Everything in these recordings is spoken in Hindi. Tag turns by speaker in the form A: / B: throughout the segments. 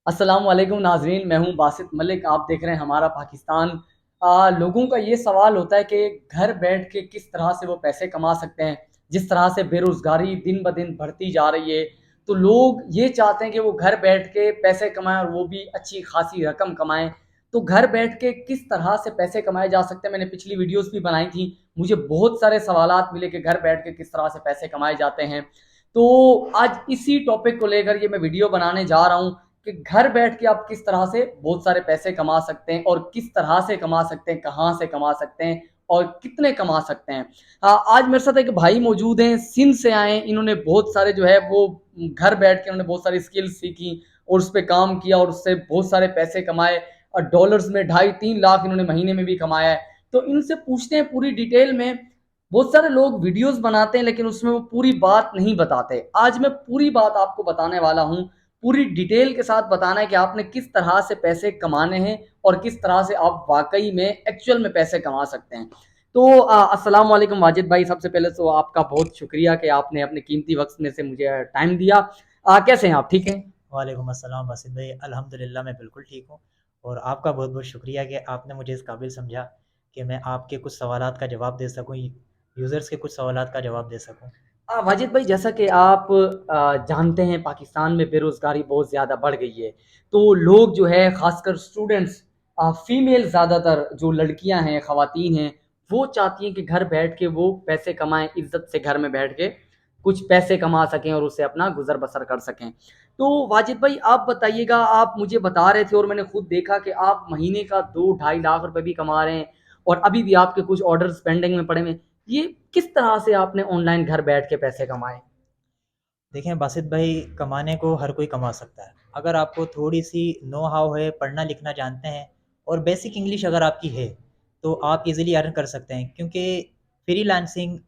A: अस्सलाम वालेकुम नाजरीन, मैं हूं बासित मलिक। आप देख रहे हैं हमारा पाकिस्तान। लोगों का ये सवाल होता है कि घर बैठ के किस तरह से वो पैसे कमा सकते हैं। जिस तरह से बेरोज़गारी दिन ब दिन बढ़ती जा रही है, तो लोग ये चाहते हैं कि वो घर बैठ के पैसे कमाएं और वो भी अच्छी खासी रकम कमाएं। तो घर बैठ के किस तरह से पैसे कमाए जा सकते हैं, मैंने पिछली वीडियोस भी बनाई थी। मुझे बहुत सारे सवालात मिले कि घर बैठ के किस तरह से पैसे कमाए जाते हैं। तो आज इसी टॉपिक को लेकर ये मैं वीडियो बनाने जा रहा हूँ कि घर बैठ के आप किस तरह से बहुत सारे पैसे कमा सकते हैं और किस तरह से कमा सकते हैं, कहाँ से कमा सकते हैं और कितने कमा सकते हैं। आज मेरे साथ एक भाई मौजूद हैं, सिंध से आए हैं। इन्होंने बहुत सारे जो है वो घर बैठ के उन्होंने बहुत सारी स्किल्स सीखी और उस पर काम किया और उससे बहुत सारे पैसे कमाए। और डॉलर्स में 2.5-3 लाख इन्होंने महीने में भी कमाया है। तो इनसे पूछते हैं पूरी डिटेल में। बहुत सारे लोग वीडियोस बनाते हैं लेकिन उसमें वो पूरी बात नहीं बताते। आज मैं पूरी बात आपको बताने वाला हूँ। पूरी डिटेल के साथ बताना है कि आपने किस तरह से पैसे कमाने हैं और किस तरह से आप वाकई में एक्चुअल में पैसे कमा सकते हैं। तो अस्सलाम वालेकुम वाजिद भाई, सबसे पहले तो आपका बहुत शुक्रिया कि आपने अपने कीमती वक्त में से मुझे टाइम दिया। कैसे हैं आप, ठीक हैं?
B: वालेकुम अस्सलाम वसीम भाई, अल्हम्दुलिल्लाह मैं बिल्कुल ठीक हूँ। और आपका बहुत बहुत शुक्रिया कि आपने मुझे इस काबिल समझा कि मैं आपके कुछ सवालात का जवाब दे सकूँ, यूज़र्स के कुछ सवालात का जवाब दे सकूँ।
A: वाजिद भाई, जैसा कि आप जानते हैं पाकिस्तान में बेरोज़गारी बहुत ज़्यादा बढ़ गई है। तो लोग जो है ख़ासकर स्टूडेंट्स, फीमेल ज़्यादातर जो लड़कियां हैं, ख़वातीन हैं, वो चाहती हैं कि घर बैठ के वो पैसे कमाएं, इज्जत से घर में बैठ के कुछ पैसे कमा सकें और उससे अपना गुजर बसर कर सकें। तो वाजिद भाई, आप बताइएगा, आप मुझे बता रहे थे और मैंने खुद देखा कि आप महीने का 2-2.5 लाख रुपए भी कमा रहे हैं और अभी भी आपके कुछ ऑर्डर्स पेंडिंग में पड़े हुए। ये किस तरह से आपने ऑनलाइन घर बैठ के पैसे कमाए?
B: देखें बासित भाई, कमाने को हर कोई कमा सकता है। अगर आपको थोड़ी सी नो हाउ है, पढ़ना लिखना जानते हैं और बेसिक इंग्लिश अगर आपकी है, तो आप इजीली अर्न कर सकते हैं। क्योंकि फ्रीलांसिंग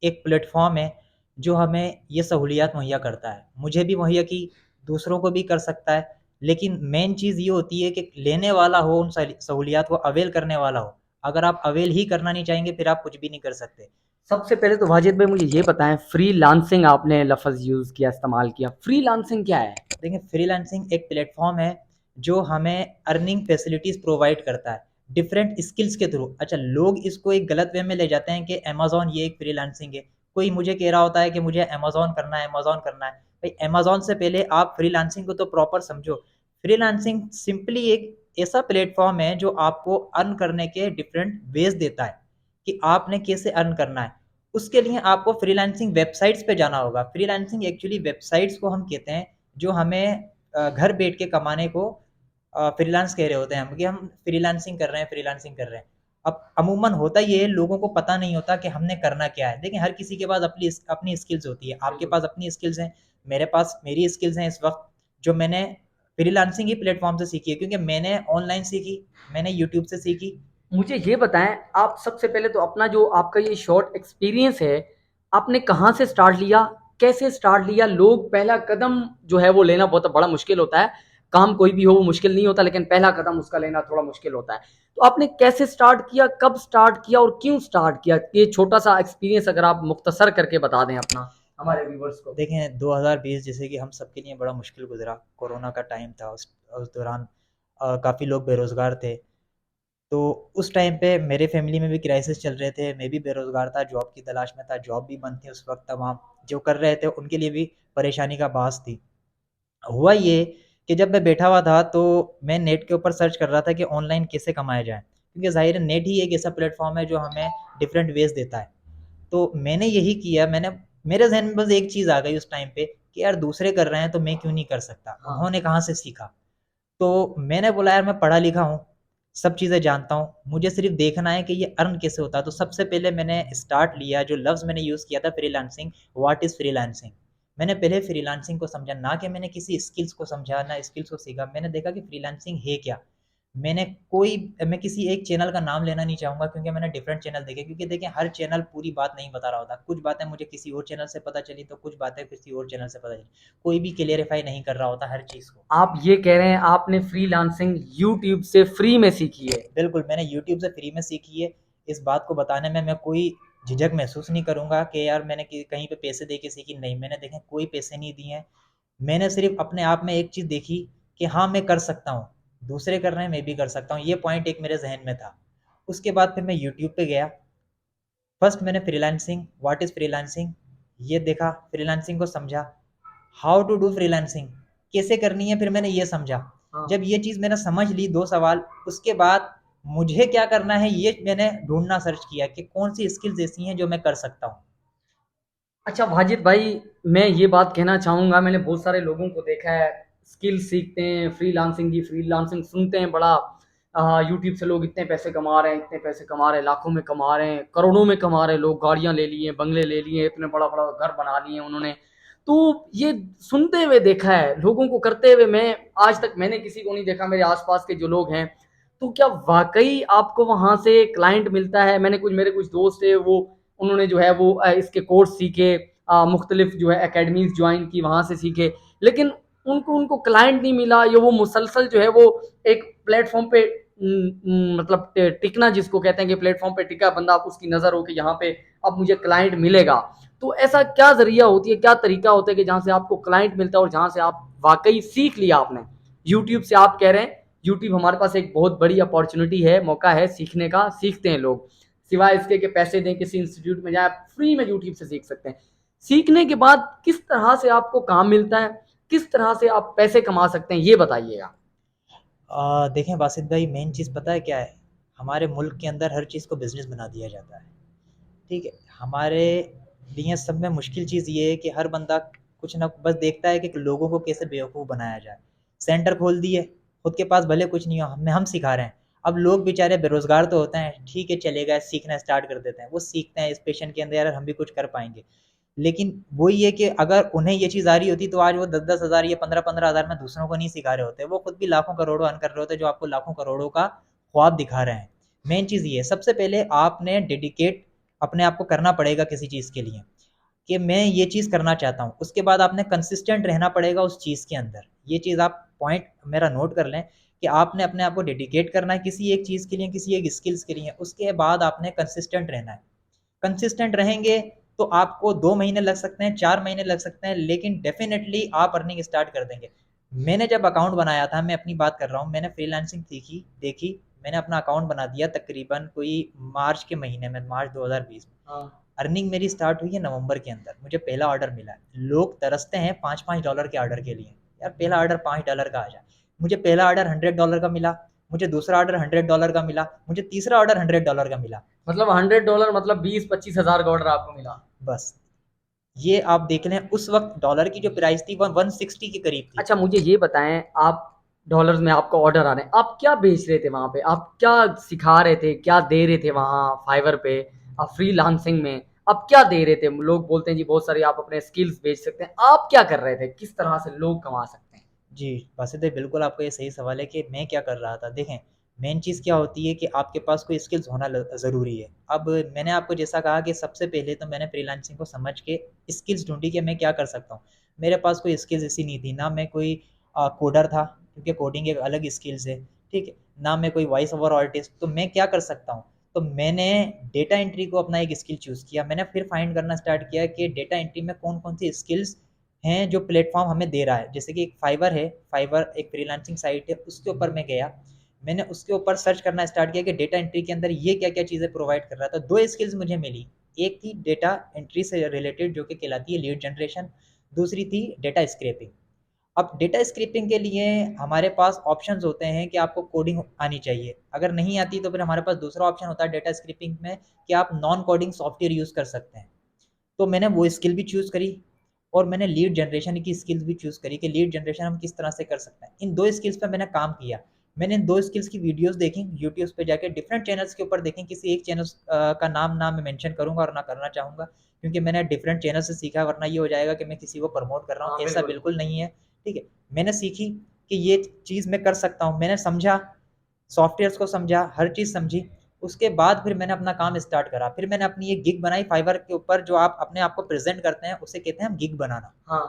B: एक प्लेटफॉर्म है जो हमें ये सहूलियात मुहैया करता है। मुझे भी मुहैया की, दूसरों को भी कर सकता है। लेकिन मेन चीज़ ये होती है कि लेने वाला हो, उन सहूलियात को अवेल करने वाला हो। अगर आप अवेल ही करना नहीं चाहेंगे, फिर आप कुछ भी नहीं कर सकते।
A: सबसे पहले तो वाजिद भाई मुझे ये बताएं, फ्रीलांसिंग आपने लफ्ज़ यूज़ किया, इस्तेमाल किया, फ्रीलांसिंग क्या है?
B: देखिए, फ्रीलांसिंग एक प्लेटफॉर्म है जो हमें अर्निंग फैसिलिटीज़ प्रोवाइड करता है डिफरेंट स्किल्स के थ्रू। अच्छा, लोग इसको एक गलत वे में ले जाते हैं कि अमेजोन ये एक फ्रीलांसिंग है। कोई मुझे कह रहा होता है कि मुझे अमेजोन करना है, अमेजोन करना है। भाई, अमेजोन से पहले आप फ्रीलांसिंग को तो प्रॉपर समझो। फ्रीलांसिंग सिंपली एक ऐसा प्लेटफॉर्म है जो आपको अर्न करने के डिफरेंट वेज देता है कि आपने कैसे अर्न करना है। उसके लिए आपको फ्रीलांसिंग वेबसाइट्स पे जाना होगा। फ्रीलांसिंग एक्चुअली वेबसाइट्स को हम कहते हैं जो हमें घर बैठ के कमाने को फ्रीलांस कह रहे होते हैं हम, कि हम फ्रीलांसिंग कर रहे हैं, फ्रीलांसिंग कर रहे हैं। अब अमूमन होता ये है, लोगों को पता नहीं होता कि हमने करना क्या है। देखिए, हर किसी के पास अपनी अपनी स्किल्स होती है। आपके पास अपनी स्किल्स हैं, मेरे पास मेरी स्किल्स हैं इस वक्त, जो मैंने फ्रीलांसिंग ही प्लेटफॉर्म से सीखी है। क्योंकि मैंने ऑनलाइन सीखी, मैंने यूट्यूब से सीखी।
A: मुझे ये बताएं, आप सबसे पहले तो अपना जो आपका ये शॉर्ट एक्सपीरियंस है, आपने कहाँ से स्टार्ट लिया, कैसे स्टार्ट लिया? लोग पहला कदम जो है वो लेना बहुत बड़ा मुश्किल होता है। काम कोई भी हो वो मुश्किल नहीं होता, लेकिन पहला कदम उसका लेना थोड़ा मुश्किल होता है। तो आपने कैसे स्टार्ट किया, कब स्टार्ट किया और क्यों स्टार्ट किया? ये छोटा सा एक्सपीरियंस अगर आप मुख्तसर करके बता दें अपना, हमारे व्यूवर्स को।
B: देखें, 2020 जैसे कि हम सबके लिए बड़ा मुश्किल गुजरा। कोरोना का टाइम था, उस दौरान काफ़ी लोग बेरोज़गार थे। तो उस टाइम पे मेरे फैमिली में भी क्राइसिस चल रहे थे, मैं भी बेरोज़गार था, जॉब की तलाश में था, जॉब भी बंद थी उस वक्त तमाम। जो कर रहे थे उनके लिए भी परेशानी का बास थी। हुआ ये कि जब मैं बैठा हुआ था तो मैं नेट के ऊपर सर्च कर रहा था कि ऑनलाइन कैसे कमाया जाए। क्योंकि ज़ाहिर है, नेट ही एक ऐसा प्लेटफॉर्म है जो हमें डिफरेंट वेज देता है। तो मैंने यही किया। मैंने मेरे ज़हन में बस एक चीज़ आ गई उस टाइम पे कि यार, दूसरे कर रहे हैं तो मैं क्यों नहीं कर सकता?
A: हाँ।
B: उन्होंने कहाँ से सीखा? तो मैंने बोला, यार मैं पढ़ा लिखा हूँ, सब चीज़ें जानता हूँ, मुझे सिर्फ देखना है कि ये अर्न कैसे होता है। तो सबसे पहले मैंने स्टार्ट लिया, जो लफ्ज़ मैंने यूज़ किया था फ्रीलांसिंग। What is freelancing? मैंने पहले फ्रीलांसिंग को समझा, ना कि मैंने किसी स्किल्स को समझा, ना स्किल्स को सीखा। मैंने देखा कि फ्रीलांसिंग है क्या। मैंने कोई मैं किसी एक चैनल का नाम लेना नहीं चाहूँगा, क्योंकि मैंने डिफरेंट चैनल देखे। क्योंकि देखिए, हर चैनल पूरी बात नहीं बता रहा होता। कुछ बातें मुझे किसी और चैनल से पता चली, तो कुछ बातें किसी और चैनल से पता चली। कोई भी क्लियरिफाई नहीं कर रहा होता हर चीज़ को।
A: आप ये कह रहे हैं आपने फ्रीलांसिंग यूट्यूब से फ्री में सीखी है?
B: बिल्कुल, मैंने यूट्यूब से फ्री में सीखी है। इस बात को बताने में मैं कोई झिझक महसूस नहीं करूँगा कि यार मैंने कहीं पे पैसे दे के सीखी। नहीं, मैंने देखें कोई पैसे नहीं दिए हैं। मैंने सिर्फ अपने आप में एक चीज़ देखी कि हाँ, मैं कर सकता हूँ, दूसरे कर रहे हैं, मैं भी कर सकता हूँ। ये पॉइंट एक मेरे ज़हन में था। उसके बाद फिर मैं यूट्यूब पे गया। फर्स्ट मैंने फ्रीलांसिंग, व्हाट इज़ फ्रीलांसिंग, ये देखा, फ्रीलांसिंग को समझा। हाउ टू डू फ्रीलांसिंग, कैसे करनी है, फिर मैंने ये समझा।
A: हाँ।
B: जब ये चीज़ मैंने समझ ली 2 सवाल, उसके बाद मुझे क्या करना है ये मैंने ढूँढना सर्च किया कि कौन-सी स्किल्स ऐसी हैं जो मैं कर सकता हूँ।
A: अच्छा वाजिद भाई, मैं ये बात कहना चाहूँगा, मैंने बहुत सारे लोगों को देखा है, स्किल सीखते हैं, फ्रीलांसिंग की फ्रीलांसिंग सुनते हैं, बड़ा यूट्यूब से लोग इतने पैसे कमा रहे हैं, इतने पैसे कमा रहे हैं, लाखों में कमा रहे हैं, करोड़ों में कमा रहे हैं, लोग गाड़ियाँ ले लिए, बंगले ले लिए, इतने बड़ा-बड़ा घर बना लिए उन्होंने। तो ये सुनते हुए देखा है, लोगों को करते हुए मैं आज तक मैंने किसी को नहीं देखा मेरे आस-पास के जो लोग हैं। तो क्या वाक़ई आपको वहाँ से क्लाइंट मिलता है? मेरे कुछ दोस्त हैं, वो उन्होंने जो है वो इसके कोर्स सीखे, मुख्तलिफ जो है एकेडमीज ज्वाइन की, वहाँ से सीखे, लेकिन उनको उनको क्लाइंट नहीं मिला, या वो मुसलसल जो है वो एक प्लेटफॉर्म पे मतलब टिकना जिसको कहते हैं कि प्लेटफॉर्म पे टिका बंदा, उसकी नज़र हो कि यहाँ पे अब मुझे क्लाइंट मिलेगा। तो ऐसा क्या जरिया होती है, क्या तरीका होता है कि जहाँ से आपको क्लाइंट मिलता है और जहाँ से आप वाकई सीख लिया आपने? यूट्यूब से आप कह रहे हैं, यूट्यूब हमारे पास एक बहुत बड़ी अपॉर्चुनिटी है, मौका है सीखने का, सीखते हैं लोग, सिवाय इसके कि पैसे दें किसी इंस्टीट्यूट में जाए, फ्री में यूट्यूब से सीख सकते हैं। सीखने के बाद किस तरह से आपको काम मिलता है, किस तरह से आप पैसे कमा सकते हैं, ये बताइएगा।
B: देखें बासित भाई, मेन चीज़ पता है क्या है? हमारे मुल्क के अंदर हर चीज़ को बिज़नेस बना दिया जाता है, ठीक है? हमारे लिए सब में मुश्किल चीज़ ये है कि हर बंदा कुछ ना बस देखता है कि लोगों को कैसे बेवकूफ़ बनाया जाए। सेंटर खोल दिए, खुद के पास भले कुछ नहीं हो, हम सिखा रहे हैं। अब लोग बेचारे बेरोज़गार तो होते हैं, ठीक है चलेगा, सीखना स्टार्ट कर देते हैं। वो सीखते हैं इस पैशन के अंदर, यार हम भी कुछ कर पाएँगे। लेकिन वही है कि अगर उन्हें ये चीज़ आ रही होती तो आज वो 10-10 हज़ार या 15-15 हज़ार में दूसरों को नहीं सिखा रहे होते। वो खुद भी लाखों करोड़ों अर्न कर रहे होते, जो आपको लाखों करोड़ों का ख्वाब दिखा रहे हैं। मेन चीज़ ये है, सबसे पहले आपने डेडिकेट अपने आप को करना पड़ेगा किसी चीज़ के लिए, कि मैं ये चीज़ करना चाहता हूँ। उसके बाद आपने कंसिस्टेंट रहना पड़ेगा उस चीज़ के अंदर। ये चीज़ आप पॉइंट मेरा नोट कर लें कि आपने अपने आप को डेडिकेट करना है किसी एक चीज़ के लिए, किसी एक स्किल्स के लिए। उसके बाद आपने कंसिस्टेंट रहना है। कंसिस्टेंट रहेंगे तो आपको 2 महीने लग सकते हैं, 4 महीने लग सकते हैं, लेकिन डेफ़िनेटली आप अर्निंग स्टार्ट कर देंगे। मैंने जब अकाउंट बनाया था, मैं अपनी बात कर रहा हूँ, मैंने फ्रीलांसिंग सीखी, देखी, मैंने अपना अकाउंट बना दिया तकरीबन कोई मार्च के महीने में, मार्च 2020 में।
A: हाँ।
B: अर्निंग मेरी स्टार्ट हुई है नवंबर के अंदर, मुझे पहला ऑर्डर मिला है। लोग तरसते हैं $5-5 के ऑर्डर के लिए, यार पहला ऑर्डर $5 का आ जाए। मुझे पहला ऑर्डर $100 का मिला, मुझे दूसरा ऑर्डर $100 का मिला, मुझे तीसरा ऑर्डर $100 का मिला।
A: मतलब $100 मतलब 20-25 हज़ार का ऑर्डर आपको मिला।
B: बस ये आप देख लें, उस वक्त डॉलर की जो प्राइस थी वह 160 के करीब थी।
A: अच्छा मुझे ये बताएं, आप डॉलर्स में आपको ऑर्डर आ रहे हैं, आप क्या बेच रहे थे वहां पे, आप क्या सिखा रहे थे, क्या दे रहे थे वहां फाइवर पे, आप फ्रीलांसिंग में आप क्या दे रहे थे? लोग बोलते हैं जी बहुत सारी आप अपने स्किल्स बेच सकते हैं, आप क्या कर रहे थे, किस तरह से लोग कमा सकते हैं?
B: जी, वैसे तो बिल्कुल आपका ये सही सवाल है कि मैं क्या कर रहा था। देखें, मेन चीज़ क्या होती है कि आपके पास कोई स्किल्स होना ज़रूरी है। अब मैंने आपको जैसा कहा कि सबसे पहले तो मैंने फ्रीलांसिंग को समझ के स्किल्स ढूँढी कि मैं क्या कर सकता हूँ। मेरे पास कोई स्किल्स ऐसी नहीं थी, ना मैं कोई कोडर था, क्योंकि कोडिंग एक अलग स्किल्स है, ठीक है? ना मैं कोई वॉइस ओवर आर्टिस्ट, तो मैं क्या कर सकता हूँ? तो मैंने डेटा एंट्री को अपना एक स्किल चूज़ किया। मैंने फिर फाइंड करना स्टार्ट किया कि डेटा एंट्री में कौन-कौन सी स्किल्स हैं जो प्लेटफ़ॉर्म हमें दे रहा है। जैसे कि एक फाइवर है, फाइवर एक फ्रीलांसिंग साइट है, उसके ऊपर मैं गया। मैंने उसके ऊपर सर्च करना स्टार्ट किया कि डेटा एंट्री के अंदर ये क्या-क्या चीज़ें प्रोवाइड कर रहा था। 2 स्किल्स मुझे मिली। एक थी डेटा एंट्री से रिलेटेड जो कि कहलाती है लीड जनरेशन, दूसरी थी डेटा स्क्रैपिंग। अब डेटा स्क्रैपिंग के लिए हमारे पास ऑप्शंस होते हैं कि आपको कोडिंग आनी चाहिए। अगर नहीं आती तो फिर हमारे पास दूसरा ऑप्शन होता है डेटा स्क्रैपिंग में कि आप नॉन कोडिंग सॉफ्टवेयर यूज़ कर सकते हैं। तो मैंने वो स्किल भी चूज़ करी और मैंने लीड जनरेशन की स्किल्स भी चूज़ करी कि लीड जनरेशन हम किस तरह से कर सकते हैं। इन 2 स्किल्स पे मैंने काम किया। मैंने इन 2 स्किल्स की वीडियोज़ देखी, यूट्यूब पे जाके डिफरेंट चैनल्स के ऊपर देखी। किसी एक चैनल का नाम ना मैं मेंशन करूँगा और ना करना चाहूँगा, क्योंकि मैंने डिफरेंट चैनल से सीखा, वरना ये हो जाएगा कि मैं किसी को प्रमोट कर रहा हूँ,
A: हाँ
B: ऐसा
A: बिल्कुल।
B: बिल्कुल नहीं है, ठीक है? मैंने सीखी कि ये चीज़ मैं कर सकता हूँ, मैंने समझा, सॉफ्टवेयर्स को समझा, हर चीज़ समझी। उसके बाद फिर मैंने अपना काम स्टार्ट करा। फिर मैंने अपनी एक गिग बनाई फाइवर के ऊपर, जो आप अपने आप को प्रेज़ेंट करते हैं, उसे कहते हैं हम गिग बनाना।
A: हाँ।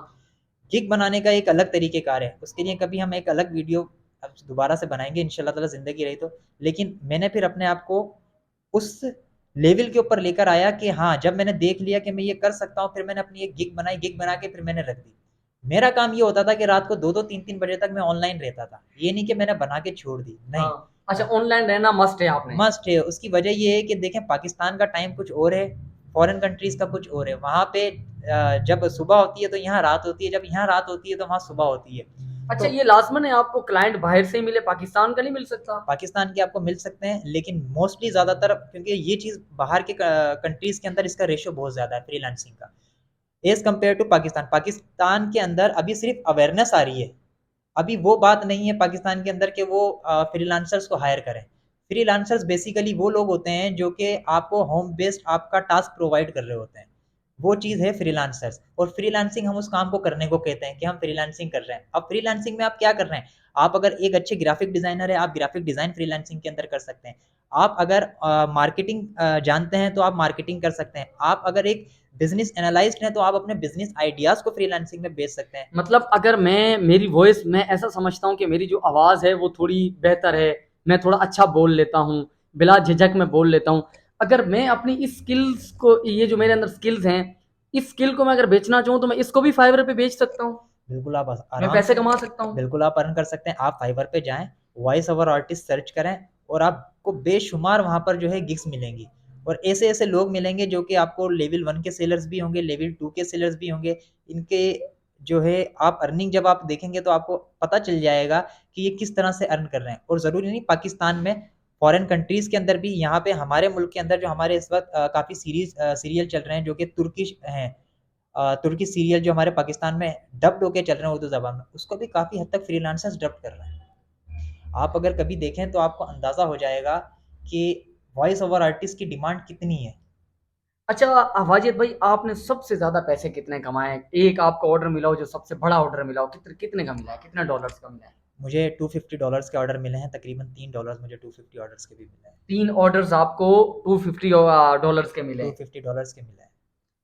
B: गिग बनाने का एक अलग तरीक़ेकार है, उसके लिए कभी हम एक अलग वीडियो अब दोबारा से बनाएँगे इंशाल्लाह ताला, ज़िंदगी रही तो। लेकिन मैंने फिर अपने आप को उस लेवल के ऊपर लेकर आया कि हाँ, जब मैंने देख लिया कि मैं ये कर सकता हूँ, फिर मैंने अपनी एक गिग बनाई, गिग बना के फिर मैंने रख दी। मेरा काम ये होता था कि रात को 2-2 3-3 बजे तक मैं ऑनलाइन रहता था। ये नहीं कि मैंने बना के छोड़ दी, नहीं।
A: हाँ, अच्छा ऑनलाइन रहना मस्ट है आपने।
B: मस्ट है। उसकी वजह ये है कि देखें पाकिस्तान का टाइम कुछ और है, फॉरेन कंट्रीज़ का कुछ और है। वहाँ पे जब सुबह होती है तो यहाँ रात होती है, जब यहाँ रात होती है तो वहाँ सुबह होती है।
A: अच्छा
B: तो
A: ये लाज़मन है आपको क्लाइंट बाहर से ही मिले, पाकिस्तान का नहीं मिल सकता?
B: पाकिस्तान के आपको मिल सकते हैं, लेकिन मोस्टली ज़्यादातर क्योंकि ये चीज़ बाहर के कंट्रीज़ के अंदर इसका रेशियो बहुत ज़्यादा है फ्रीलांसिंग का, as compare to Pakistan. Pakistan के अंदर अभी सिर्फ अवेयरनेस आ रही है। अभी वो बात नहीं है पाकिस्तान के अंदर कि वो फ्रीलांसर्स को हायर करें। फ्रीलांसर्स बेसिकली वो लोग होते हैं जो कि आपको होम बेस्ड आपका टास्क प्रोवाइड कर रहे होते हैं। वो चीज़ है फ्रीलांसर्स। और फ्रीलांसिंग हम उस काम को करने को कहते हैं कि हम फ्रीलांसिंग कर रहे हैं। अब फ्रीलांसिंग में आप क्या कर रहे हैं? आप अगर एक अच्छे ग्राफिक डिज़ाइनर है, आप ग्राफिक डिज़ाइन फ्रीलांसिंग के अंदर कर सकते हैं। आप अगर मार्केटिंग जानते हैं तो आप मार्केटिंग कर सकते हैं। आप अगर एक बिज़नेस एनालिस्ट हैं तो आप अपने बिज़नेस आइडियाज़ को फ्रीलांसिंग में बेच सकते हैं।
A: मतलब अगर मेरी वॉइस, मैं ऐसा समझता हूँ कि मेरी जो आवाज़ है वो थोड़ी बेहतर है, मैं थोड़ा अच्छा बोल लेता हूँ, बिला झिझक मैं बोल लेता हूँ। अगर मैं अपनी इस स्किल्स को, ये जो मेरे अंदर स्किल्स हैं, इस स्किल को मैं अगर बेचना चाहूँ तो मैं इसको भी फाइवर पे बेच सकता हूँ,
B: बिल्कुल आप
A: मैं
B: आराम
A: पैसे
B: से,
A: कमा सकता हूँ।
B: बिल्कुल आप अर्न कर सकते हैं। आप फाइवर पे जाएं, वॉइस ओवर आर्टिस्ट सर्च करें और आपको बेशुमार वहाँ पर जो है गिग्स मिलेंगी। और ऐसे ऐसे लोग मिलेंगे जो कि आपको लेवल 1 के सेलर्स भी होंगे, लेवल 2 के सेलर्स भी होंगे। इनके जो है आप अर्निंग जब आप देखेंगे तो आपको पता चल जाएगा कि ये किस तरह से अर्न कर रहे हैं। और ज़रूरी नहीं पाकिस्तान में, फॉरेन कंट्रीज़ के अंदर भी, यहाँ पे हमारे मुल्क के अंदर जो हमारे इस वक्त काफ़ी सीरियल चल रहे हैं जो कि तुर्किश हैं, तुर्की सीरियल जो हमारे पाकिस्तान में डब्ड होके चल रहे हैं उर्दू ज़बान में, उसको भी काफ़ी हद तक फ्रीलांसर्स डब्ड कर रहे हैं। आप अगर कभी देखें तो आपको अंदाज़ा हो जाएगा कि वॉइस ओवर आर्टिस्ट की डिमांड कितनी है।
A: अच्छा वाजिद भाई, आपने सबसे ज़्यादा पैसे कितने कमाए? एक आपको ऑर्डर मिला हो जो सबसे बड़ा ऑर्डर मिला हो, कितने का मिला है, कितने डॉलर्स का मिला है?
B: मुझे $250 के ऑर्डर मिले हैं, तकरीबन $3 मुझे 250 ऑर्डर्स के भी मिले हैं।
A: 3 ऑर्डर्स आपको $250 के मिले।
B: $250 के मिले हैं।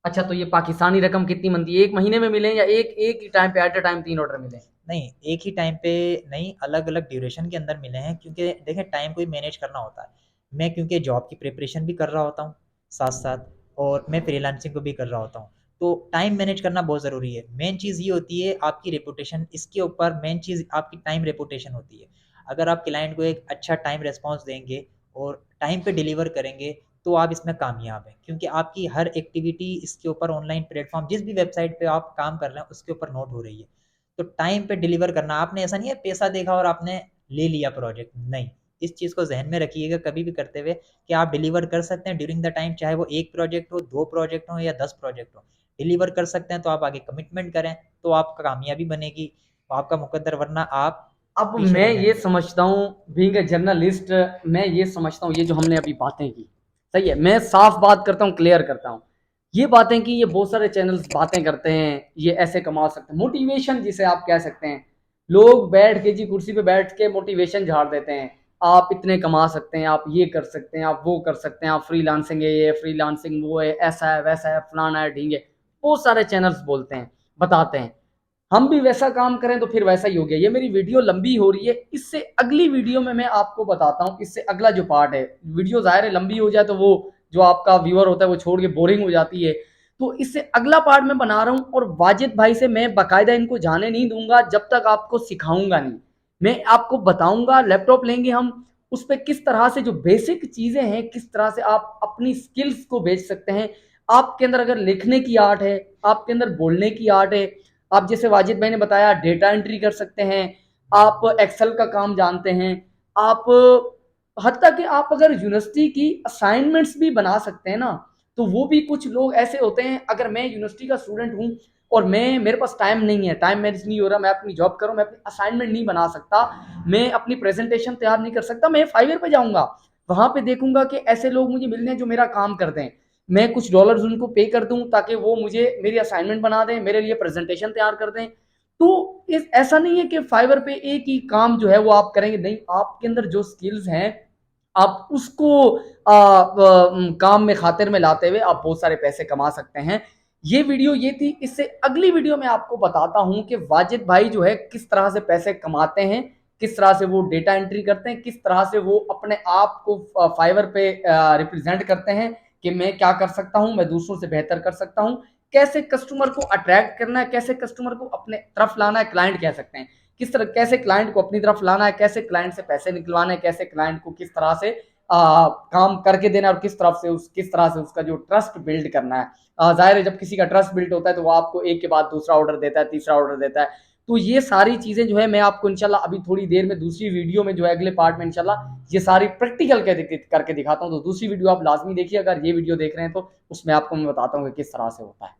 A: अच्छा तो ये पाकिस्तानी रकम कितनी बनती है? 1 महीने में मिले या एक ही टाइम पे एट अ टाइम 3 ऑर्डर मिले?
B: नहीं, एक ही टाइम पे नहीं, अलग-अलग ड्यूरेशन के अंदर मिले हैं क्योंकि देखें टाइम को ही मैनेज करना होता है। मैं क्योंकि जॉब की प्रिपरेशन भी कर रहा होता हूँ साथ-साथ, और मैं फ्रीलांसिंग को भी कर रहा होता हूँ। तो टाइम मैनेज करना बहुत ज़रूरी है। मेन चीज़ ये होती है आपकी रेपुटेशन, इसके ऊपर मेन चीज़ आपकी टाइम रेपुटेशन होती है। अगर आप क्लाइंट को एक अच्छा टाइम रिस्पॉन्स देंगे और टाइम पे डिलीवर करेंगे तो आप इसमें कामयाब हैं, क्योंकि आपकी हर एक्टिविटी इसके ऊपर ऑनलाइन प्लेटफ़ॉर्म जिस भी वेबसाइट पे आप काम कर रहे हैं उसके ऊपर नोट हो रही है। तो टाइम पे डिलीवर करना, आपने ऐसा नहीं है पैसा देखा और आपने ले लिया प्रोजेक्ट, नहीं। इस चीज़ को ज़हन में रखिएगा कभी भी करते हुए कि आप डिलीवर कर सकते हैं ड्यूरिंग द टाइम, चाहे वो 1 प्रोजेक्ट हो, 2 प्रोजेक्ट हो या 10 प्रोजेक्ट हो। डिलीवर कर सकते हैं तो आप आगे कमिटमेंट करें, तो आपका कामयाबी बनेगी, आपका मुकद्दर, वरना आप
A: अब
B: पीछे
A: मैं
B: रह
A: ये
B: जाएँगे।
A: समझता हूँ, बीइंग अ जर्नलिस्ट, मैं ये समझता हूँ ये जो हमने अभी बातें की, सही है, मैं साफ बात करता हूँ, क्लियर करता हूँ। ये बातें की, ये बहुत सारे चैनल्स बातें करते हैं, ये ऐसे कमा सकते हैं, मोटिवेशन जिसे आप कह सकते हैं। लोग बैठ के जी कुर्सी पे बैठ के मोटिवेशन झाड़ देते हैं, आप इतने कमा सकते हैं, आप ये कर सकते हैं, आप वो कर सकते हैं, आप फ्रीलांसिंग है, ये फ्रीलांसिंग वो है, ऐसा है वैसा है, फलाना है ढींगे, बहुत सारे चैनल्स बोलते हैं, बताते हैं। हम भी वैसा काम करें तो फिर वैसा ही हो गया। ये मेरी वीडियो लंबी हो रही है, इससे अगली वीडियो में मैं आपको बताता हूँ, इससे अगला जो पार्ट है, वीडियो ज़ाहिर है लंबी हो जाए तो वो जो आपका व्यूअर होता है वो छोड़ के बोरिंग हो जाती है, तो इससे अगला पार्ट मैं बना रहा हूँ। और वाजिद भाई से मैं बाकायदा इनको जाने नहीं दूंगा जब तक आपको सिखाऊंगा नहीं। मैं आपको बताऊंगा, लैपटॉप लेंगे हम, उस पर किस तरह से जो बेसिक चीज़ें हैं, किस तरह से आप अपनी स्किल्स को बेच सकते हैं। आपके अंदर अगर लिखने की आर्ट है, आपके अंदर बोलने की आर्ट है, आप जैसे वाजिद भाई ने बताया डेटा एंट्री कर सकते हैं, आप एक्सेल का काम जानते हैं, आप हत्ता कि आप अगर यूनिवर्सिटी की असाइनमेंट्स भी बना सकते हैं ना, तो वो भी कुछ लोग ऐसे होते हैं, अगर मैं यूनिवर्सिटी का स्टूडेंट हूँ और मैं, मेरे पास टाइम नहीं है, टाइम मैनेज नहीं हो रहा, मैं अपनी जॉब करूँ, मैं अपनी असाइनमेंट नहीं बना सकता, मैं अपनी प्रेजेंटेशन तैयार नहीं कर सकता, मैं फाइवर पे जाऊंगा, वहां पे देखूंगा कि ऐसे लोग मुझे मिलने हैं जो मेरा काम कर दें, मैं कुछ डॉलर्स उनको पे कर दूं ताकि वो मुझे मेरी असाइनमेंट बना दें, मेरे लिए प्रेजेंटेशन तैयार कर दें। तो इस ऐसा नहीं है कि फाइवर पे एक ही काम जो है वो आप करेंगे, नहीं, आपके अंदर जो स्किल्स हैं आप उसको काम में खातिर में लाते हुए आप बहुत सारे पैसे कमा सकते हैं। ये वीडियो ये थी, इससे अगली वीडियो में आपको बताता हूं कि वाजिद भाई जो है किस तरह से पैसे कमाते हैं, किस तरह से वो डेटा एंट्री करते हैं, किस तरह से वो अपने आप को फाइवर पे रिप्रेजेंट करते हैं कि मैं क्या कर सकता हूं, मैं दूसरों से बेहतर कर सकता हूं, कैसे कस्टमर को अट्रैक्ट करना है, कैसे कस्टमर को अपने तरफ लाना है, क्लाइंट कह सकते हैं, किस तरह कैसे क्लाइंट को अपनी तरफ लाना है, कैसे क्लाइंट से पैसे निकलवाने हैं, कैसे क्लाइंट को किस तरह से काम करके देना है और किस तरह से उसका जो ट्रस्ट बिल्ड करना है। जाहिर है जब किसी का ट्रस्ट बिल्ड होता है तो वो आपको एक के बाद दूसरा ऑर्डर देता है, तीसरा ऑर्डर देता है। तो ये सारी चीजें जो है मैं आपको इंशाल्लाह अभी थोड़ी देर में दूसरी वीडियो में जो है अगले पार्ट में इंशाल्लाह ये सारी प्रैक्टिकल करके दिखाता हूँ। तो दूसरी वीडियो आप लाजमी देखिए, अगर ये वीडियो देख रहे हैं तो उसमें आपको मैं बताता हूँ कि किस तरह से होता है।